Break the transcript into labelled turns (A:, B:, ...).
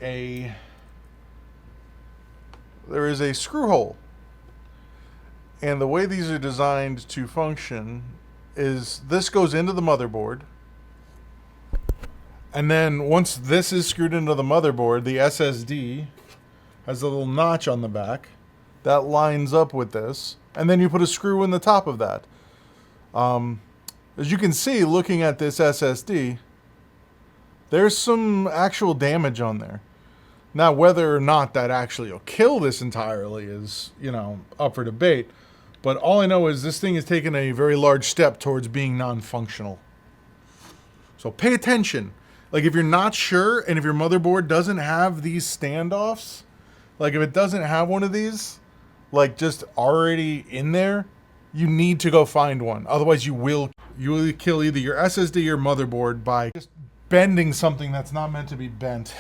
A: a screw hole. And the way these are designed to function is this goes into the motherboard. And then once this is screwed into the motherboard, the SSD has a little notch on the back that lines up with this. And then you put a screw in the top of that. As you can see, looking at this SSD, there's some actual damage on there. Now, whether or not that actually will kill this entirely is, up for debate. But all I know is this thing has taken a very large step towards being non-functional. So pay attention. Like, if you're not sure, and if your motherboard doesn't have these standoffs, like if it doesn't have one of these, like just already in there, you need to go find one. Otherwise, you will kill either your SSD or motherboard by just bending something that's not meant to be bent.